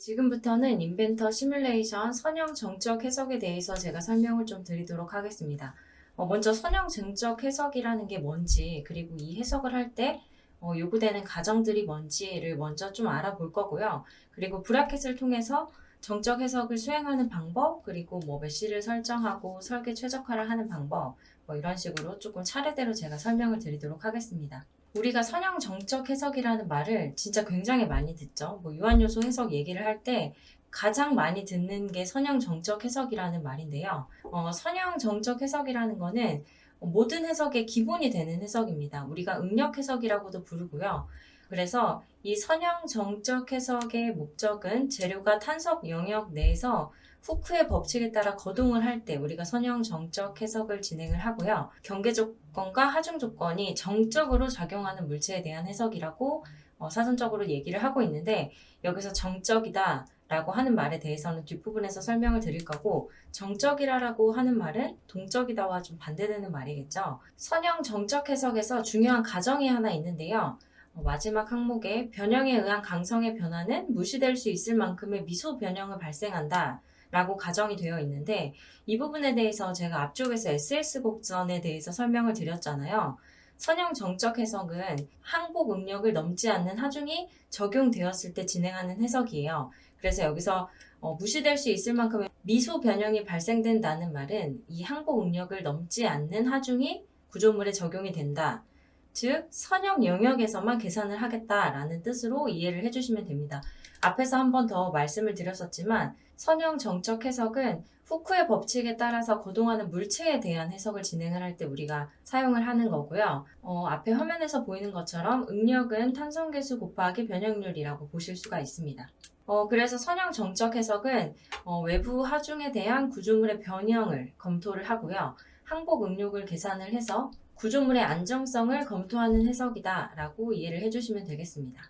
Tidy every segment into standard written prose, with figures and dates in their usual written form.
지금부터는 인벤터 시뮬레이션 선형 정적 해석에 대해서 제가 설명을 좀 드리도록 하겠습니다. 먼저 선형 정적 해석이라는 게 뭔지, 그리고 이 해석을 할 때 요구되는 가정들이 뭔지를 먼저 좀 알아볼 거고요. 그리고 브라켓을 통해서 정적 해석을 수행하는 방법, 그리고 메쉬를 설정하고 설계 최적화를 하는 방법, 이런 식으로 조금 차례대로 제가 설명을 드리도록 하겠습니다. 우리가 선형 정적 해석이라는 말을 진짜 굉장히 많이 듣죠. 유한요소 해석 얘기를 할 때 가장 많이 듣는 게 선형 정적 해석이라는 말인데요. 선형 정적 해석이라는 거는 모든 해석의 기본이 되는 해석입니다. 우리가 응력 해석이라고도 부르고요. 그래서 이 선형 정적 해석의 목적은 재료가 탄석 영역 내에서 후크의 법칙에 따라 거동을 할 때 우리가 선형 정적 해석을 진행을 하고요. 경계 조건과 하중 조건이 정적으로 작용하는 물체에 대한 해석이라고 사전적으로 얘기를 하고 있는데, 여기서 정적이다 라고 하는 말에 대해서는 뒷부분에서 설명을 드릴 거고, 정적이라고 하는 말은 동적이다와 좀 반대되는 말이겠죠. 선형 정적 해석에서 중요한 가정이 하나 있는데요. 마지막 항목에 변형에 의한 강성의 변화는 무시될 수 있을 만큼의 미소 변형을 발생한다 라고 가정이 되어 있는데, 이 부분에 대해서 제가 앞쪽에서 SS 곡선에 대해서 설명을 드렸잖아요. 선형 정적 해석은 항복 응력을 넘지 않는 하중이 적용되었을 때 진행하는 해석이에요. 그래서 여기서 무시될 수 있을 만큼의 미소 변형이 발생된다는 말은 이 항복 응력을 넘지 않는 하중이 구조물에 적용이 된다. 즉, 선형 영역에서만 계산을 하겠다라는 뜻으로 이해를 해주시면 됩니다. 앞에서 한 번 더 말씀을 드렸었지만, 선형 정적 해석은 후크의 법칙에 따라서 거동하는 물체에 대한 해석을 진행을 할 때 우리가 사용을 하는 거고요. 앞에 화면에서 보이는 것처럼 응력은 탄성계수 곱하기 변형률이라고 보실 수가 있습니다. 그래서 선형 정적 해석은 외부 하중에 대한 구조물의 변형을 검토를 하고요. 항복 응력을 계산을 해서 구조물의 안정성을 검토하는 해석이다 라고 이해를 해주시면 되겠습니다.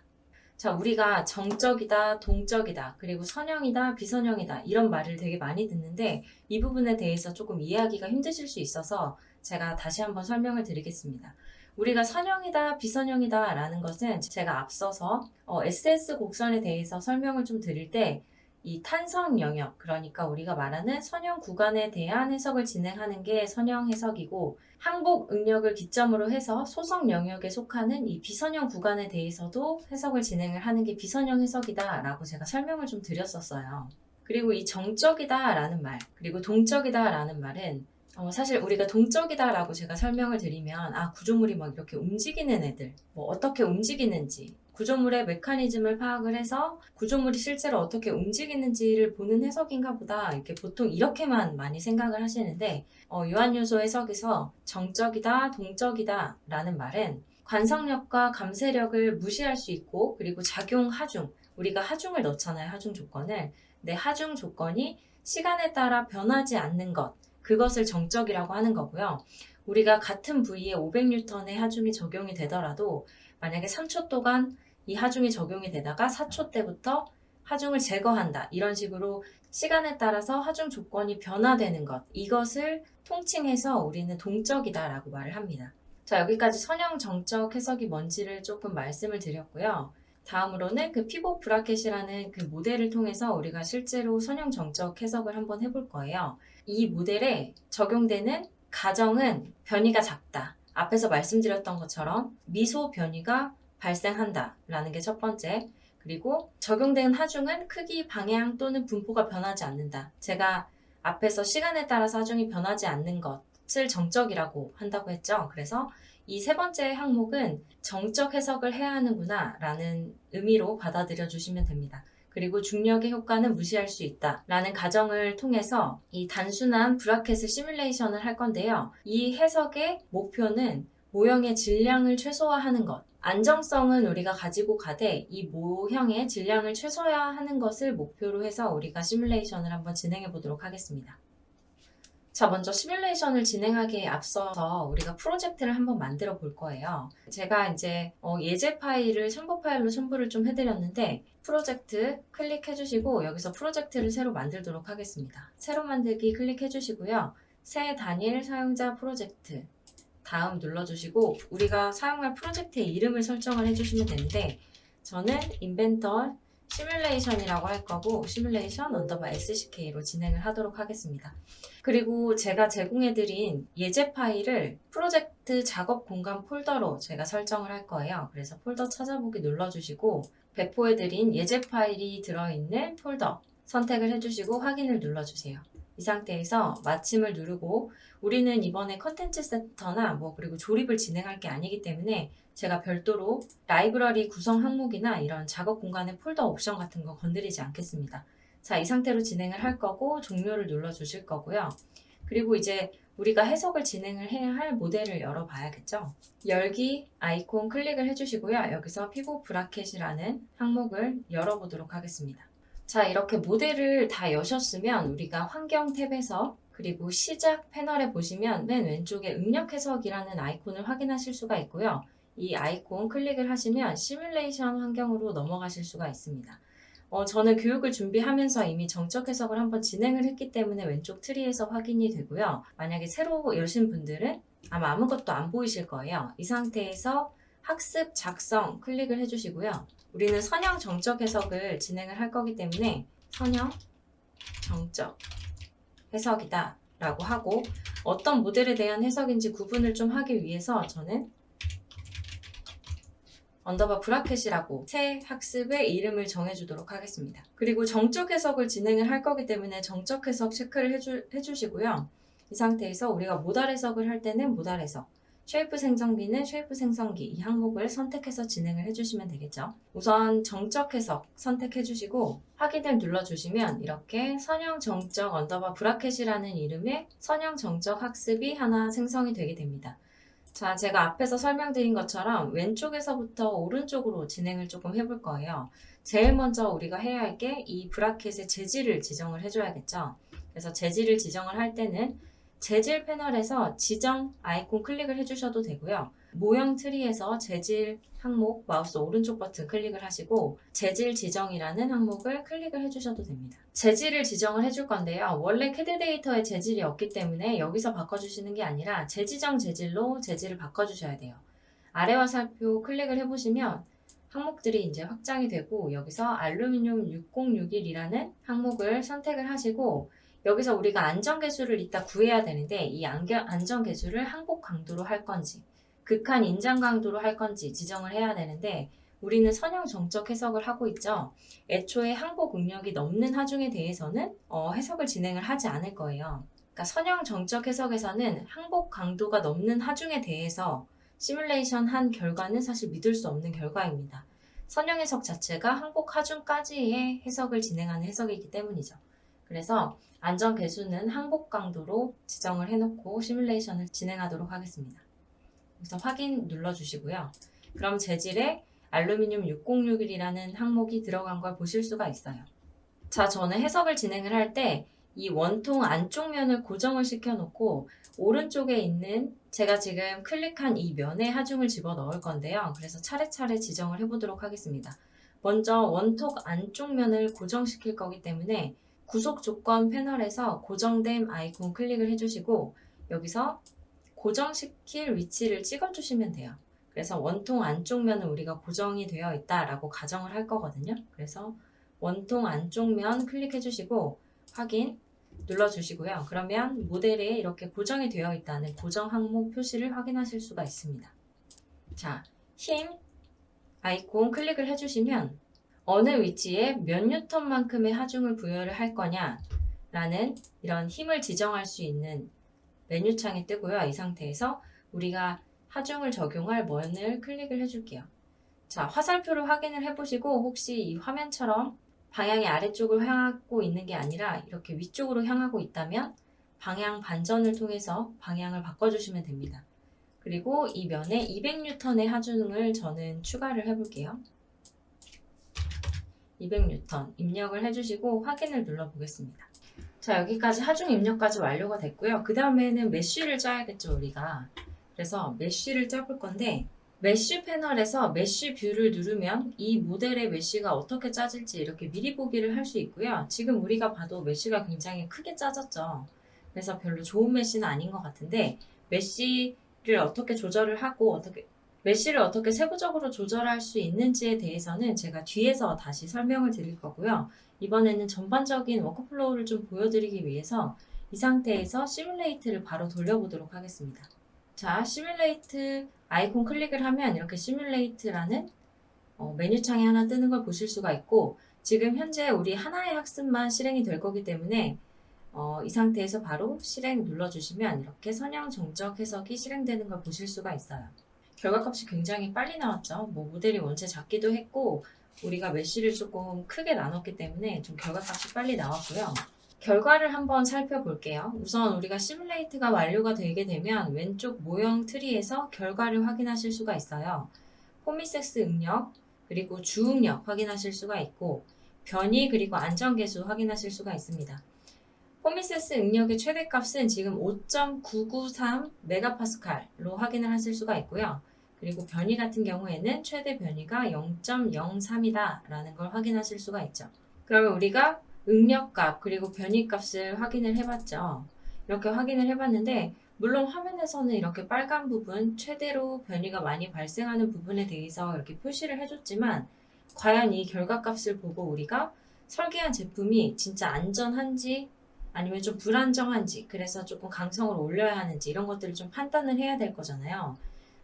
자, 우리가 정적이다, 동적이다, 그리고 선형이다, 비선형이다 이런 말을 되게 많이 듣는데, 이 부분에 대해서 조금 이해하기가 힘드실 수 있어서 제가 다시 한번 설명을 드리겠습니다. 우리가 선형이다, 비선형이다 라는 것은 제가 앞서서 SS 곡선에 대해서 설명을 좀 드릴 때 이 탄성 영역, 그러니까 우리가 말하는 선형 구간에 대한 해석을 진행하는 게 선형 해석이고, 항복 응력을 기점으로 해서 소성 영역에 속하는 이 비선형 구간에 대해서도 해석을 진행을 하는 게 비선형 해석이다 라고 제가 설명을 좀 드렸었어요. 그리고 이 정적이다 라는 말, 그리고 동적이다 라는 말은 사실 우리가 동적이다 라고 제가 설명을 드리면 구조물이 막 이렇게 움직이는 애들, 어떻게 움직이는지, 구조물의 메커니즘을 파악을 해서 구조물이 실제로 어떻게 움직이는지를 보는 해석인가 보다, 이렇게 보통 이렇게만 많이 생각을 하시는데, 유한요소 해석에서 정적이다, 동적이다 라는 말은 관성력과 감쇄력을 무시할 수 있고, 그리고 작용 하중, 우리가 하중을 넣잖아요. 하중 조건을. 내 하중 조건이 시간에 따라 변하지 않는 것, 그것을 정적이라고 하는 거고요. 우리가 같은 부위에 500N의 하중이 적용이 되더라도 만약에 3초 동안 이 하중이 적용이 되다가 4초 때부터 하중을 제거한다. 이런 식으로 시간에 따라서 하중 조건이 변화되는 것, 이것을 통칭해서 우리는 동적이다 라고 말을 합니다. 자, 여기까지 선형 정적 해석이 뭔지를 조금 말씀을 드렸고요. 다음으로는 그 피봇 브라켓이라는 그 모델을 통해서 우리가 실제로 선형 정적 해석을 한번 해볼 거예요. 이 모델에 적용되는 가정은 변이가 작다. 앞에서 말씀드렸던 것처럼 미소 변이가 발생한다 라는 게 첫 번째. 그리고 적용된 하중은 크기, 방향 또는 분포가 변하지 않는다. 제가 앞에서 시간에 따라서 하중이 변하지 않는 것을 정적이라고 한다고 했죠. 그래서 이 세 번째 항목은 정적 해석을 해야 하는구나 라는 의미로 받아들여 주시면 됩니다. 그리고 중력의 효과는 무시할 수 있다 라는 가정을 통해서 이 단순한 브라켓을 시뮬레이션을 할 건데요. 이 해석의 목표는 모형의 질량을 최소화하는 것, 안정성은 우리가 가지고 가되 이 모형의 질량을 최소화하는 것을 목표로 해서 우리가 시뮬레이션을 한번 진행해 보도록 하겠습니다. 자, 먼저 시뮬레이션을 진행하기에 앞서서 우리가 프로젝트를 한번 만들어 볼 거예요. 제가 이제 예제 파일을 첨부 파일로 첨부를 좀 해드렸는데, 프로젝트 클릭해 주시고 여기서 프로젝트를 새로 만들도록 하겠습니다. 새로 만들기 클릭해 주시고요. 새 단일 사용자 프로젝트 다음 눌러주시고 우리가 사용할 프로젝트의 이름을 설정을 해주시면 되는데, 저는 인벤터 시뮬레이션이라고 할 거고 시뮬레이션 언더바 SCK로 진행을 하도록 하겠습니다. 그리고 제가 제공해드린 예제 파일을 프로젝트 작업 공간 폴더로 제가 설정을 할 거예요. 그래서 폴더 찾아보기 눌러주시고 배포해드린 예제 파일이 들어있는 폴더 선택을 해주시고 확인을 눌러주세요. 이 상태에서 마침을 누르고 우리는 이번에 컨텐츠 센터나 그리고 조립을 진행할 게 아니기 때문에 제가 별도로 라이브러리 구성 항목이나 이런 작업 공간의 폴더 옵션 같은 거 건드리지 않겠습니다. 자, 이 상태로 진행을 할 거고 종료를 눌러 주실 거고요. 그리고 이제 우리가 해석을 진행을 해야 할 모델을 열어봐야겠죠. 열기 아이콘 클릭을 해주시고요. 여기서 피보 브라켓이라는 항목을 열어보도록 하겠습니다. 자, 이렇게 모델을 다 여셨으면 우리가 환경 탭에서 그리고 시작 패널에 보시면 맨 왼쪽에 응력 해석이라는 아이콘을 확인하실 수가 있고요. 이 아이콘 클릭을 하시면 시뮬레이션 환경으로 넘어가실 수가 있습니다. 저는 교육을 준비하면서 이미 정적 해석을 한번 진행을 했기 때문에 왼쪽 트리에서 확인이 되고요. 만약에 새로 여신 분들은 아마 아무것도 안 보이실 거예요. 이 상태에서 학습 작성 클릭을 해주시고요. 우리는 선형 정적 해석을 진행을 할 거기 때문에 선형 정적 해석이다 라고 하고 어떤 모델에 대한 해석인지 구분을 좀 하기 위해서 저는 언더바 브라켓이라고 새 학습의 이름을 정해주도록 하겠습니다. 그리고 정적 해석을 진행을 할 거기 때문에 정적 해석 체크를 해주시고요. 이 상태에서 우리가 모달 해석을 할 때는 모달 해석, 쉐이프 생성기는 쉐이프 생성기 이 항목을 선택해서 진행을 해주시면 되겠죠. 우선 정적 해석 선택해주시고 확인을 눌러주시면 이렇게 선형 정적 언더바 브라켓이라는 이름의 선형 정적 학습이 하나 생성이 되게 됩니다. 자, 제가 앞에서 설명드린 것처럼 왼쪽에서부터 오른쪽으로 진행을 조금 해볼 거예요. 제일 먼저 우리가 해야 할 게 이 브라켓의 재질을 지정을 해줘야겠죠. 그래서 재질을 지정을 할 때는 재질 패널에서 지정 아이콘 클릭을 해주셔도 되고요. 모형 트리에서 재질 항목 마우스 오른쪽 버튼 클릭을 하시고 재질 지정이라는 항목을 클릭을 해주셔도 됩니다. 재질을 지정을 해줄 건데요. 원래 캐드 데이터에 재질이 없기 때문에 여기서 바꿔주시는 게 아니라 재지정 재질로 재질을 바꿔주셔야 돼요. 아래 화살표 클릭을 해보시면 항목들이 이제 확장이 되고 여기서 알루미늄 6061이라는 항목을 선택을 하시고 여기서 우리가 안전계수를 이따 구해야 되는데 이 안전계수를 항복 강도로 할 건지 극한 인장 강도로 할 건지 지정을 해야 되는데 우리는 선형 정적 해석을 하고 있죠. 애초에 항복 응력이 넘는 하중에 대해서는 해석을 진행을 하지 않을 거예요. 그러니까 선형 정적 해석에서는 항복 강도가 넘는 하중에 대해서 시뮬레이션 한 결과는 사실 믿을 수 없는 결과입니다. 선형 해석 자체가 항복 하중까지의 해석을 진행하는 해석이기 때문이죠. 그래서 안전 개수는 항복 강도로 지정을 해놓고 시뮬레이션을 진행하도록 하겠습니다. 그래서 확인 눌러주시고요. 그럼 재질에 알루미늄 6061이라는 항목이 들어간 걸 보실 수가 있어요. 자, 저는 해석을 진행을 할 때 이 원통 안쪽 면을 고정을 시켜놓고 오른쪽에 있는 제가 지금 클릭한 이 면에 하중을 집어 넣을 건데요. 그래서 차례차례 지정을 해보도록 하겠습니다. 먼저 원통 안쪽 면을 고정시킬 거기 때문에 구속 조건 패널에서 고정됨 아이콘 클릭을 해주시고 여기서 고정시킬 위치를 찍어주시면 돼요. 그래서 원통 안쪽 면은 우리가 고정이 되어 있다라고 가정을 할 거거든요. 그래서 원통 안쪽 면 클릭해주시고 확인 눌러주시고요. 그러면 모델에 이렇게 고정이 되어 있다는 고정 항목 표시를 확인하실 수가 있습니다. 자, 힘 아이콘 클릭을 해주시면 어느 위치에 몇 뉴턴만큼의 하중을 부여를 할 거냐 라는 이런 힘을 지정할 수 있는 메뉴창이 뜨고요. 이 상태에서 우리가 하중을 적용할 면을 클릭을 해줄게요. 자, 화살표로 확인을 해보시고 혹시 이 화면처럼 방향이 아래쪽을 향하고 있는 게 아니라 이렇게 위쪽으로 향하고 있다면 방향 반전을 통해서 방향을 바꿔주시면 됩니다. 그리고 이 면에 200뉴턴의 하중을 저는 추가를 해볼게요. 200뉴턴 입력을 해주시고 확인을 눌러보겠습니다. 자, 여기까지 하중 입력까지 완료가 됐고요. 그 다음에는 메쉬를 짜야겠죠, 우리가. 그래서 메쉬를 짜볼 건데 메쉬 패널에서 메쉬 뷰를 누르면 이 모델의 메쉬가 어떻게 짜질지 이렇게 미리 보기를 할 수 있고요. 지금 우리가 봐도 메쉬가 굉장히 크게 짜졌죠. 그래서 별로 좋은 메쉬는 아닌 것 같은데 메쉬를 어떻게 조절을 하고 어떻게 메쉬를 어떻게 세부적으로 조절할 수 있는지에 대해서는 제가 뒤에서 다시 설명을 드릴 거고요. 이번에는 전반적인 워크플로우를 좀 보여드리기 위해서 이 상태에서 시뮬레이트를 바로 돌려보도록 하겠습니다. 자, 시뮬레이트 아이콘 클릭을 하면 이렇게 시뮬레이트라는 메뉴창이 하나 뜨는 걸 보실 수가 있고, 지금 현재 우리 하나의 학습만 실행이 될 거기 때문에 이 상태에서 바로 실행 눌러주시면 이렇게 선형 정적 해석이 실행되는 걸 보실 수가 있어요. 결과값이 굉장히 빨리 나왔죠. 모델이 원체 작기도 했고 우리가 메쉬를 조금 크게 나눴기 때문에 좀 결과값이 빨리 나왔고요. 결과를 한번 살펴볼게요. 우선 우리가 시뮬레이트가 완료가 되게 되면 왼쪽 모형 트리에서 결과를 확인하실 수가 있어요. 포미섹스 응력, 그리고 주응력 확인하실 수가 있고 변이 그리고 안전계수 확인하실 수가 있습니다. 포미섹스 응력의 최대값은 지금 5.993 메가파스칼로 확인을 하실 수가 있고요. 그리고 변이 같은 경우에는 최대 변이가 0.03이다 라는 걸 확인하실 수가 있죠. 그러면 우리가 응력값 그리고 변이값을 확인을 해봤죠. 이렇게 확인을 해봤는데 물론 화면에서는 이렇게 빨간 부분, 최대로 변이가 많이 발생하는 부분에 대해서 이렇게 표시를 해줬지만 과연 이 결과값을 보고 우리가 설계한 제품이 진짜 안전한지 아니면 좀 불안정한지, 그래서 조금 강성을 올려야 하는지 이런 것들을 좀 판단을 해야 될 거잖아요.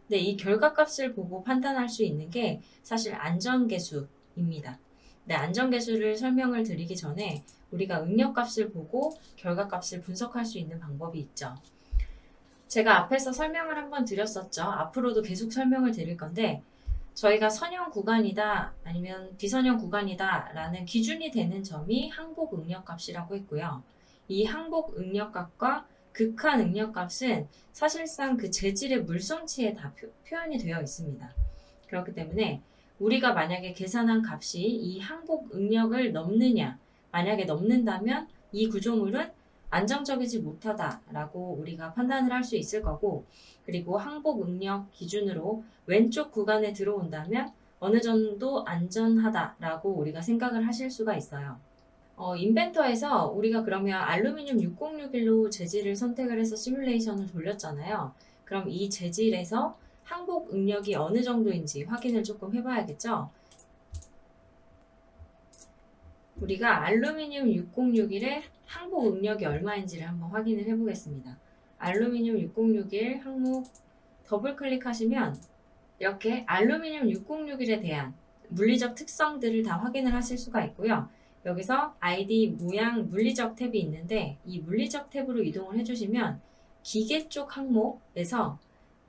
근데 이 결과값을 보고 판단할 수 있는 게 사실 안전계수입니다. 네, 안전계수를 설명을 드리기 전에 우리가 응력값을 보고 결과값을 분석할 수 있는 방법이 있죠. 제가 앞에서 설명을 한번 드렸었죠. 앞으로도 계속 설명을 드릴 건데 저희가 선형 구간이다 아니면 비선형 구간이다 라는 기준이 되는 점이 항복 응력값이라고 했고요. 이 항복 응력값과 극한 응력값은 사실상 그 재질의 물성치에 다 표현이 되어 있습니다. 그렇기 때문에 우리가 만약에 계산한 값이 이 항복 응력을 넘느냐, 만약에 넘는다면 이 구조물은 안정적이지 못하다라고 우리가 판단을 할 수 있을 거고, 그리고 항복 응력 기준으로 왼쪽 구간에 들어온다면 어느 정도 안전하다라고 우리가 생각을 하실 수가 있어요. 인벤터에서 우리가 그러면 알루미늄 6061로 재질을 선택을 해서 시뮬레이션을 돌렸잖아요. 그럼 이 재질에서 항복 응력이 어느 정도인지 확인을 조금 해봐야겠죠. 우리가 알루미늄 6061의 항복 응력이 얼마인지를 한번 확인을 해보겠습니다. 알루미늄 6061 항목 더블 클릭하시면 이렇게 알루미늄 6061에 대한 물리적 특성들을 다 확인을 하실 수가 있고요. 여기서 ID 모양 물리적 탭이 있는데 이 물리적 탭으로 이동을 해주시면 기계 쪽 항목에서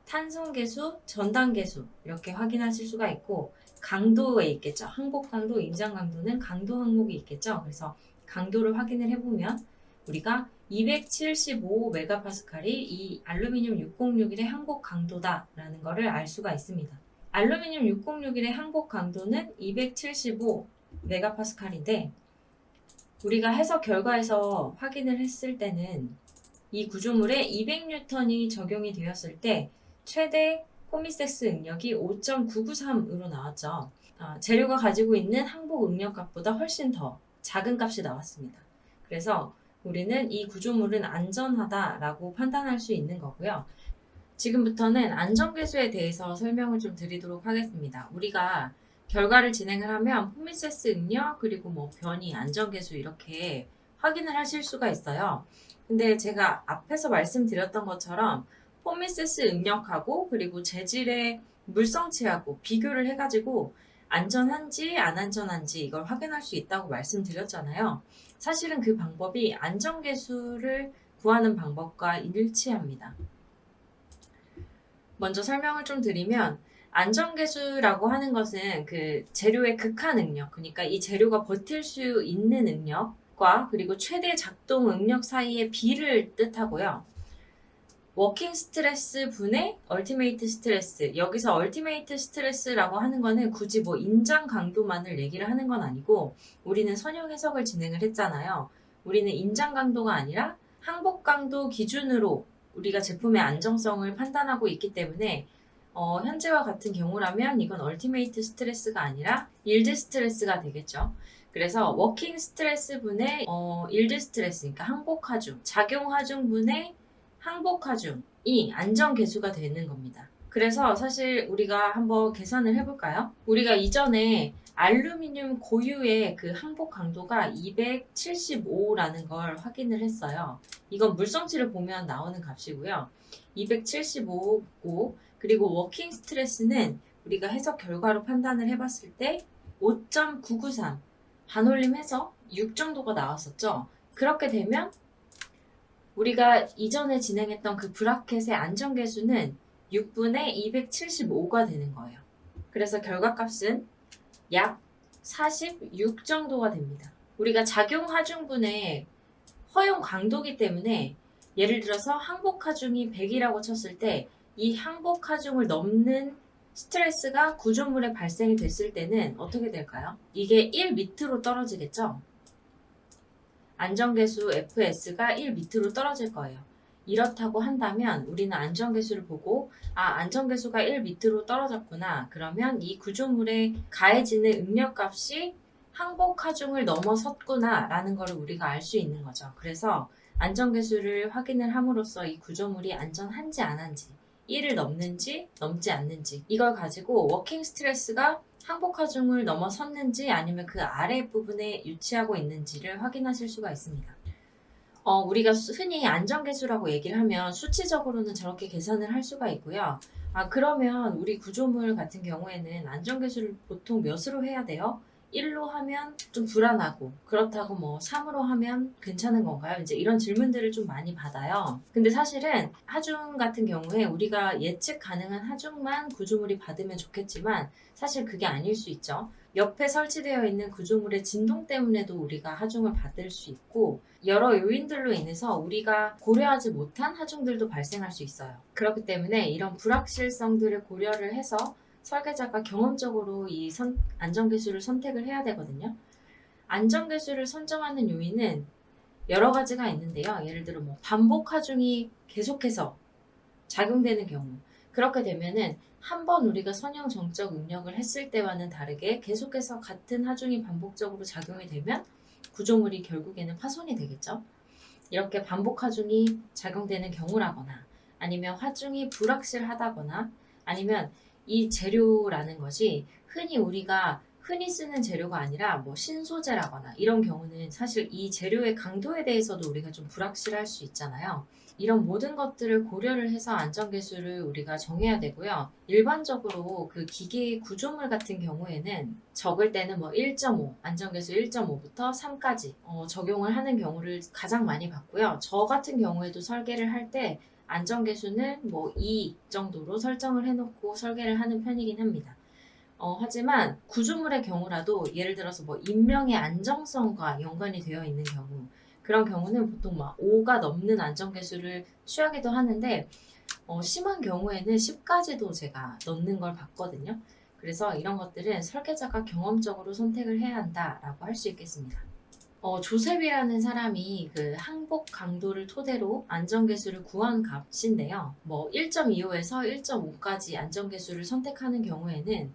탄성계수, 전단계수 이렇게 확인하실 수가 있고 강도에 있겠죠. 항복 강도, 임장 강도는 강도 항목이 있겠죠. 그래서 강도를 확인을 해보면 우리가 275 메가파스칼이 이 알루미늄 6061의 항복 강도다라는 것을 알 수가 있습니다. 알루미늄 6061의 항복 강도는 275 메가파스칼인데 우리가 해석 결과에서 확인을 했을 때는 이 구조물에 200뉴턴이 적용이 되었을 때 최대 포미섹스 응력이 5.993으로 나왔죠. 재료가 가지고 있는 항복 응력값보다 훨씬 더 작은 값이 나왔습니다. 그래서 우리는 이 구조물은 안전하다라고 판단할 수 있는 거고요. 지금부터는 안전계수에 대해서 설명을 좀 드리도록 하겠습니다. 우리가 결과를 진행을 하면 포미섹스 응력 그리고 변이, 안전계수 이렇게 확인을 하실 수가 있어요. 근데 제가 앞에서 말씀드렸던 것처럼 포미섹스 응력하고 그리고 재질의 물성치하고 비교를 해가지고 안전한지 안 안전한지 이걸 확인할 수 있다고 말씀드렸잖아요. 사실은 그 방법이 안전계수를 구하는 방법과 일치합니다. 먼저 설명을 좀 드리면 안전계수라고 하는 것은 그 재료의 극한 응력, 그러니까 이 재료가 버틸 수 있는 응력과 그리고 최대 작동 응력 사이의 비를 뜻하고요. 워킹 스트레스 분의 얼티메이트 스트레스, 여기서 얼티메이트 스트레스라고 하는 거는 굳이 인장 강도만을 얘기를 하는 건 아니고 우리는 선형 해석을 진행을 했잖아요. 우리는 인장 강도가 아니라 항복 강도 기준으로 우리가 제품의 안정성을 판단하고 있기 때문에 현재와 같은 경우라면 이건 얼티메이트 스트레스가 아니라 일드 스트레스가 되겠죠. 그래서 워킹 스트레스 분의 일드 스트레스, 그러니까 항복 하중, 작용 하중 분의 항복 하중이 안전 계수가 되는 겁니다. 그래서 사실 우리가 한번 계산을 해볼까요? 우리가 이전에 알루미늄 고유의 그 항복 강도가 275라는 걸 확인을 했어요. 이건 물성치를 보면 나오는 값이고요. 275고, 그리고 워킹 스트레스는 우리가 해석 결과로 판단을 해봤을 때 5.993, 반올림해서 6 정도가 나왔었죠. 그렇게 되면 우리가 이전에 진행했던 그 브라켓의 안전계수는 6분의 275가 되는 거예요. 그래서 결과값은 약 46 정도가 됩니다. 우리가 작용 하중분의 허용 강도기 때문에 예를 들어서 항복 하중이 100이라고 쳤을 때 이 항복 하중을 넘는 스트레스가 구조물에 발생이 됐을 때는 어떻게 될까요? 이게 1 밑으로 떨어지겠죠? 안전계수 FS가 1 밑으로 떨어질 거예요. 이렇다고 한다면 우리는 안전계수를 보고 안전계수가 1 밑으로 떨어졌구나. 그러면 이 구조물에 가해지는 응력값이 항복 하중을 넘어섰구나 라는 것을 우리가 알 수 있는 거죠. 그래서 안전계수를 확인을 함으로써 이 구조물이 안전한지 안 한지 1을 넘는지 넘지 않는지 이걸 가지고 워킹 스트레스가 항복 하중을 넘어섰는지 아니면 그 아래 부분에 유치하고 있는지를 확인하실 수가 있습니다. 우리가 흔히 안전계수라고 얘기를 하면 수치적으로는 저렇게 계산을 할 수가 있고요. 그러면 우리 구조물 같은 경우에는 안전계수를 보통 몇으로 해야 돼요? 1로 하면 좀 불안하고 그렇다고 뭐 3으로 하면 괜찮은 건가요? 이제 이런 질문들을 좀 많이 받아요. 근데 사실은 하중 같은 경우에 우리가 예측 가능한 하중만 구조물이 받으면 좋겠지만 사실 그게 아닐 수 있죠. 옆에 설치되어 있는 구조물의 진동 때문에도 우리가 하중을 받을 수 있고 여러 요인들로 인해서 우리가 고려하지 못한 하중들도 발생할 수 있어요. 그렇기 때문에 이런 불확실성들을 고려를 해서 설계자가 경험적으로 이 안전계수를 선택을 해야 되거든요. 안전계수를 선정하는 요인은 여러 가지가 있는데요. 예를 들어 반복 하중이 계속해서 작용되는 경우 그렇게 되면은 한번 우리가 선형 정적 응력을 했을 때와는 다르게 계속해서 같은 하중이 반복적으로 작용이 되면 구조물이 결국에는 파손이 되겠죠. 이렇게 반복 하중이 작용되는 경우라거나 아니면 하중이 불확실하다거나 아니면 이 재료라는 것이 우리가 흔히 쓰는 재료가 아니라 신소재라거나 이런 경우는 사실 이 재료의 강도에 대해서도 우리가 좀 불확실할 수 있잖아요. 이런 모든 것들을 고려를 해서 안전계수를 우리가 정해야 되고요. 일반적으로 그 기계 구조물 같은 경우에는 적을 때는 1.5, 안전계수 1.5부터 3까지 적용을 하는 경우를 가장 많이 봤고요. 저 같은 경우에도 설계를 할 때 안전계수는 2 정도로 설정을 해놓고 설계를 하는 편이긴 합니다. 하지만 구조물의 경우라도 예를 들어서 인명의 안정성과 연관이 되어 있는 경우 그런 경우는 보통 5가 넘는 안전계수를 취하기도 하는데 심한 경우에는 10까지도 제가 넣는 걸 봤거든요. 그래서 이런 것들은 설계자가 경험적으로 선택을 해야 한다라고 할 수 있겠습니다. 조셉이라는 사람이 그 항복 강도를 토대로 안전계수를 구한 값인데요. 1.25에서 1.5까지 안전계수를 선택하는 경우에는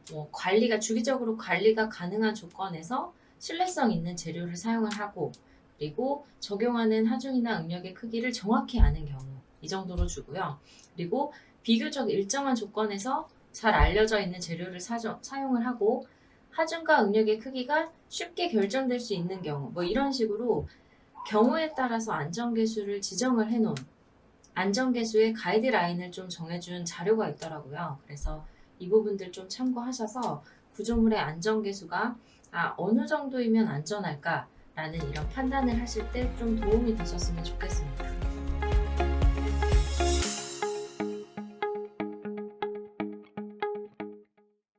주기적으로 관리가 가능한 조건에서 신뢰성 있는 재료를 사용을 하고 그리고 적용하는 하중이나 응력의 크기를 정확히 아는 경우 이 정도로 주고요. 그리고 비교적 일정한 조건에서 잘 알려져 있는 재료를 사용을 하고 하중과 응력의 크기가 쉽게 결정될 수 있는 경우 이런 식으로 경우에 따라서 안전계수를 지정을 해놓은 안전계수의 가이드라인을 좀 정해준 자료가 있더라고요. 그래서 이 부분들 좀 참고하셔서 구조물의 안전계수가 어느 정도이면 안전할까라는 이런 판단을 하실 때 좀 도움이 되셨으면 좋겠습니다.